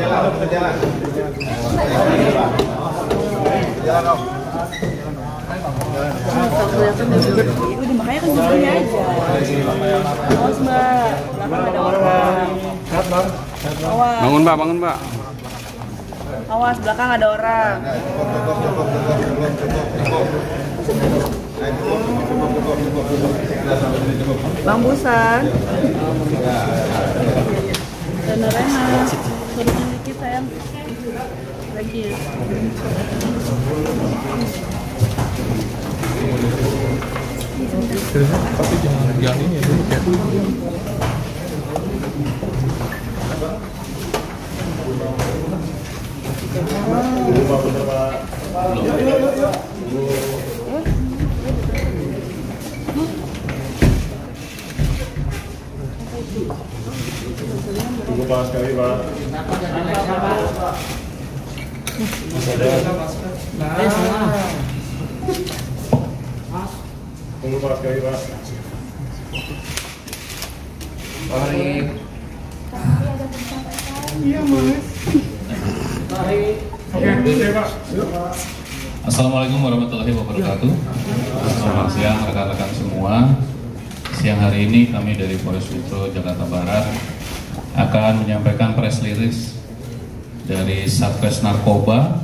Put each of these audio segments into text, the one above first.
Udah makanya kan begini aja. Awas mbak, belakang ada orang. Awas. Bangun mbak, bangun mbak. Awas, belakang ada orang. Bang Busan. Dan Rehan. Turunin dikit sayang. Lagi. Tapi jangan ini ya dulu ya. Tunggu Pak sekali Pak. Tunggu Pak sekali Pak. Iya mas. Assalamualaikum warahmatullahi wabarakatuh. Selamat siang rekan-rekan semua. Siang hari ini kami dari Polres Metro Jakarta Barat akan menyampaikan press release dari Satgas Narkoba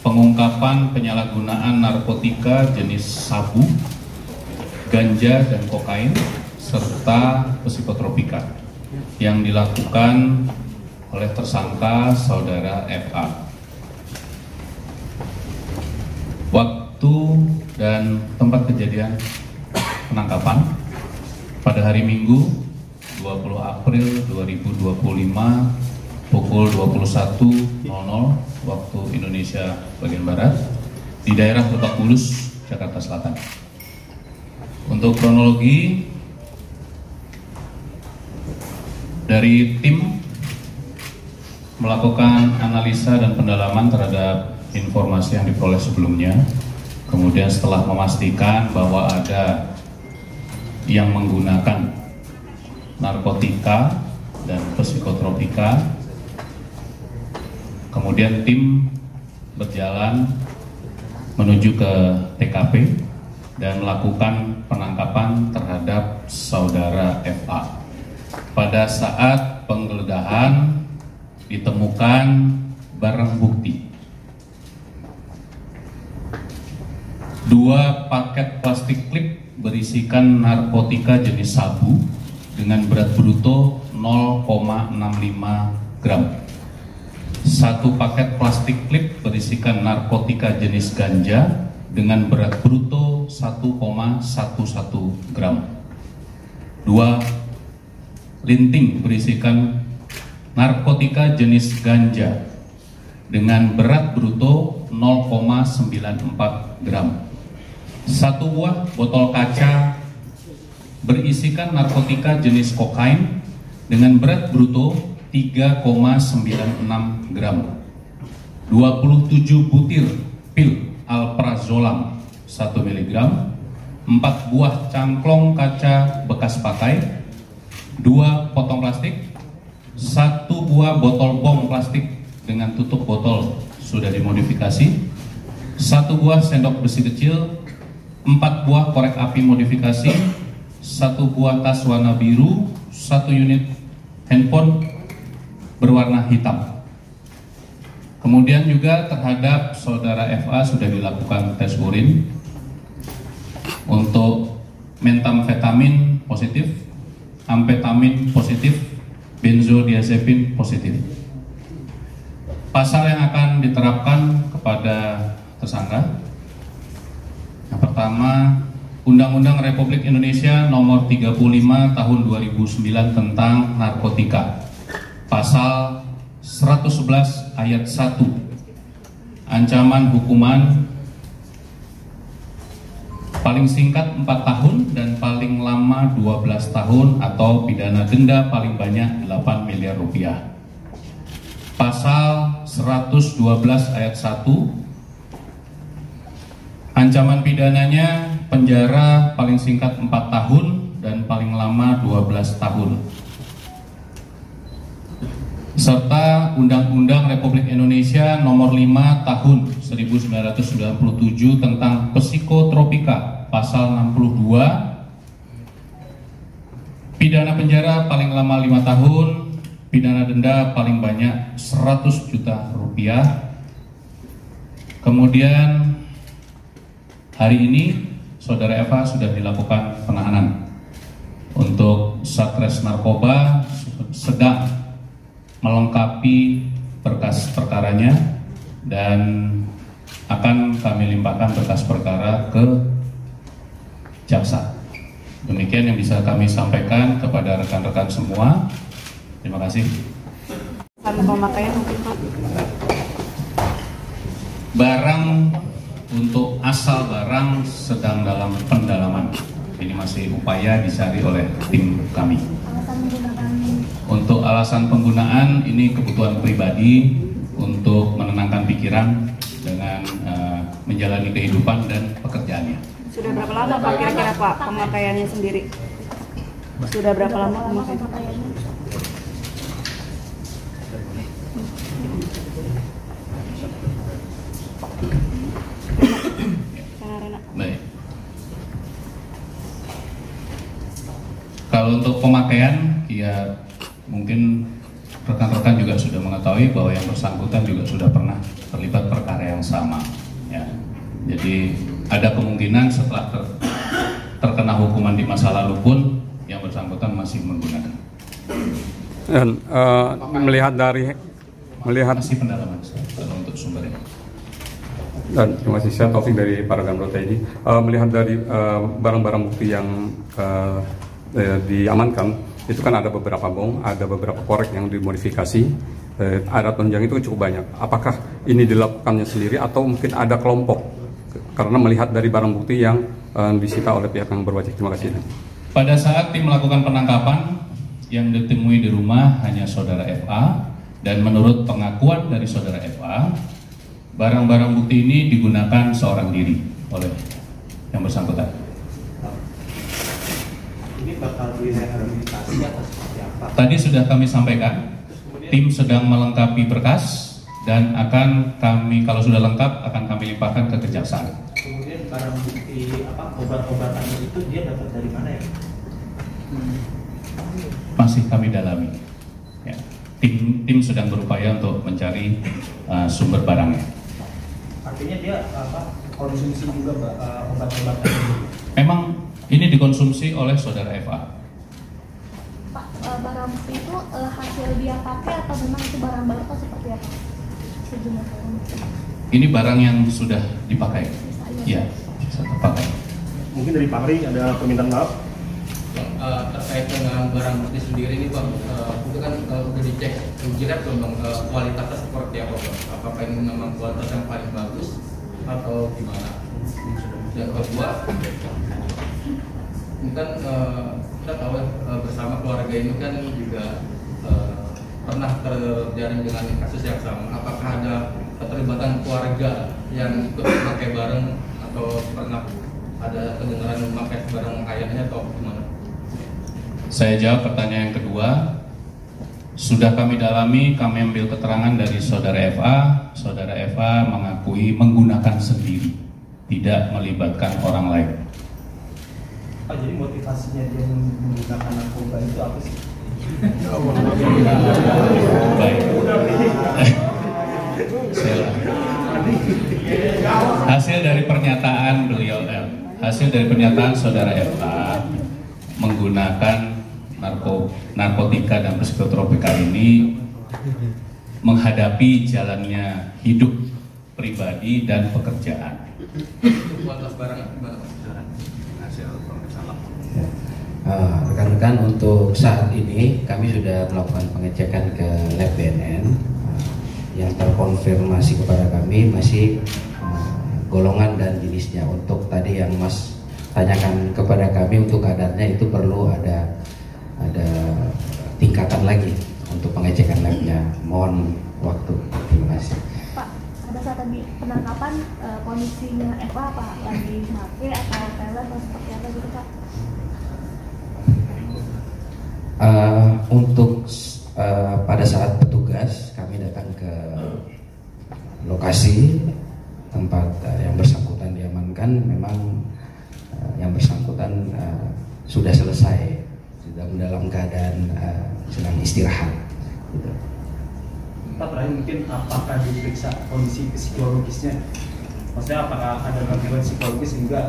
pengungkapan penyalahgunaan narkotika jenis sabu, ganja dan kokain serta psikotropika yang dilakukan oleh tersangka saudara FA. Waktu dan tempat kejadian penangkapan pada hari Minggu 20 April 2025 pukul 21.00 waktu Indonesia bagian Barat di daerah Lebak Bulus, Jakarta Selatan. Untuk kronologi dari tim melakukan analisa dan pendalaman terhadap informasi yang diperoleh sebelumnya, kemudian setelah memastikan bahwa ada yang menggunakan narkotika dan psikotropika, kemudian tim berjalan menuju ke TKP dan melakukan penangkapan terhadap saudara FA. Pada saat penggeledahan ditemukan barang bukti 2 paket plastik klip berisikan narkotika jenis sabu dengan berat bruto 0,65 gram. 1 paket plastik klip berisikan narkotika jenis ganja dengan berat bruto 1,11 gram. 2 linting berisikan narkotika jenis ganja dengan berat bruto 0,94 gram. 1 buah botol kaca berisikan narkotika jenis kokain dengan berat bruto 3,96 gram. 27 butir pil alprazolam 1 mg, 4 buah cangklong kaca bekas pakai, 2 potong plastik, 1 buah botol bom plastik dengan tutup botol sudah dimodifikasi, 1 buah sendok besi kecil, 4 buah korek api modifikasi, 1 buah tas warna biru, 1 unit handphone berwarna hitam. Kemudian juga terhadap saudara FA sudah dilakukan tes urin untuk metamfetamin positif, amfetamin positif, benzodiazepin positif. Pasal yang akan diterapkan kepada tersangka, yang pertama, Undang-Undang Republik Indonesia Nomor 35 Tahun 2009 tentang narkotika, Pasal 111 Ayat 1, ancaman hukuman paling singkat 4 tahun dan paling lama 12 tahun atau pidana denda paling banyak 8 miliar rupiah. Pasal 112 Ayat 1, ancaman pidananya penjara paling singkat 4 tahun dan paling lama 12 tahun. serta Undang-Undang Republik Indonesia Nomor 5 Tahun 1997 tentang Psikotropika Pasal 62, pidana penjara paling lama 5 tahun, pidana denda paling banyak 100 juta rupiah. Kemudian hari ini Saudara Eva sudah dilakukan penahanan untuk Satres Narkoba sedang melengkapi berkas perkaranya dan akan kami limpahkan berkas perkara ke jaksa. Demikian yang bisa kami sampaikan kepada rekan-rekan semua. Terima kasih. Sama pemakaian mungkin Pak. Barang untuk asal barang sedang dalam pendalaman. Ini masih upaya dicari oleh tim kami. Untuk alasan penggunaan ini kebutuhan pribadi untuk menenangkan pikiran dengan menjalani kehidupan dan pekerjaannya. Sudah berapa lama Pak kira-kira Pak pemakaiannya sendiri? Sudah berapa lama pemakaiannya? Baik. Kalau untuk pemakaian, ya mungkin rekan-rekan juga sudah mengetahui bahwa yang bersangkutan juga sudah pernah terlibat perkara yang sama. Ya. Jadi ada kemungkinan setelah terkena hukuman di masa lalu pun yang bersangkutan masih menggunakan. Dan melihat masih pendalaman kalau untuk sumbernya. Dan terima kasih, saya Taufik dari Paragon Protein. Melihat dari barang-barang bukti yang diamankan, itu kan ada beberapa bom, ada beberapa korek yang dimodifikasi, ada tonjang itu cukup banyak. Apakah ini dilakukannya sendiri atau mungkin ada kelompok? Karena melihat dari barang bukti yang disita oleh pihak yang berwajib. Terima kasih. Pada saat tim melakukan penangkapan, yang ditemui di rumah hanya Saudara FA, dan menurut pengakuan dari Saudara FA, barang-barang bukti ini digunakan seorang diri oleh yang bersangkutan. Ini bakal direhabilitasi atau seperti apa? Tadi sudah kami sampaikan, tim sedang melengkapi berkas dan akan kami, kalau sudah lengkap, akan kami limpahkan ke kejaksaan. Kemudian barang bukti obat-obatan itu dia dapat dari mana ya? Masih kami dalami. Ya. Tim sedang berupaya untuk mencari sumber barangnya. Artinya dia konsumsi juga obat-obatan itu? Memang ini dikonsumsi oleh Saudara FA. Pak, barang bukti itu hasil dia pakai atau memang itu barang baru atau seperti apa? Sejumlah barang bukti. Ini barang yang sudah dipakai. Ya, sudah pakai. Mungkin dari Pahri ada permintaan maaf. Terkait dengan barang bukti sendiri ini Bang, itu kan udah dicek, dilihat belum Bang, kualitasnya seperti apa Bang? Apakah ini memang kualitas yang paling bagus atau gimana? Yang kedua, ini kan kita tahu bersama keluarga ini kan juga pernah terjaring dengan kasus yang sama. Apakah ada keterlibatan keluarga yang ikut memakai barang atau pernah ada kedengaran memakai barang ayahnya atau gimana? Saya jawab pertanyaan yang kedua. Sudah kami dalami, kami ambil keterangan dari Saudara FA. Saudara FA mengakui menggunakan sendiri, tidak melibatkan orang lain. Pak, jadi motivasinya dia menggunakan narkoba itu apa sih? Baik. Hasil dari pernyataan beliau, hasil dari pernyataan Saudara FA menggunakan narkotika dan psikotropika ini menghadapi jalannya hidup pribadi dan pekerjaan. Rekan-rekan, untuk saat ini kami sudah melakukan pengecekan ke lab BNN. Yang terkonfirmasi kepada kami masih golongan dan jenisnya. Untuk tadi yang Mas tanyakan kepada kami untuk kadarnya itu perlu ada tingkatan lagi untuk pengecekan labnya. Mohon waktu. Terima kasih. Pak, pada saat tadi penangkapan kondisinya Eva apa? Lagi mati atau teler atau seperti apa gitu Pak? Untuk pada saat petugas lokasi tempat yang bersangkutan diamankan, memang yang bersangkutan sudah selesai, sudah dalam keadaan sedang istirahat. Gitu. Pak, terakhir mungkin apakah diperiksa kondisi psikologisnya? Maksudnya apakah ada gangguan psikologis sehingga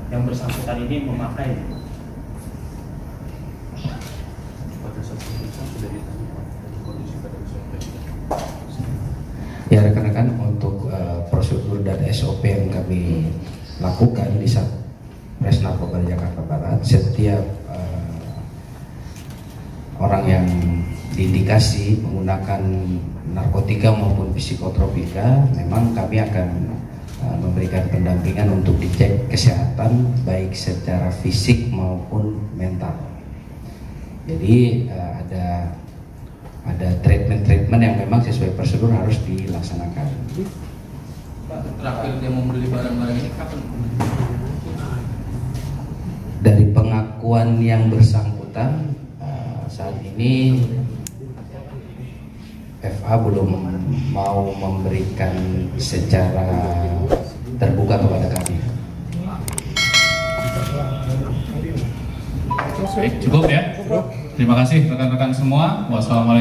yang bersangkutan ini memakai? Ya rekan-rekan, untuk prosedur dan SOP yang kami lakukan di Satres Narkoba Jakarta Barat, setiap orang yang diindikasi menggunakan narkotika maupun psikotropika, memang kami akan memberikan pendampingan untuk dicek kesehatan baik secara fisik maupun mental. Jadi ada treatment yang memang sesuai prosedur harus dilaksanakan. Pak, terakhir dia membeli barang-barang ini kapan? Dari pengakuan yang bersangkutan, saat ini FA belum mau memberikan secara terbuka kepada kami. Baik, cukup ya. Terima kasih rekan-rekan semua. Wassalamualaikum.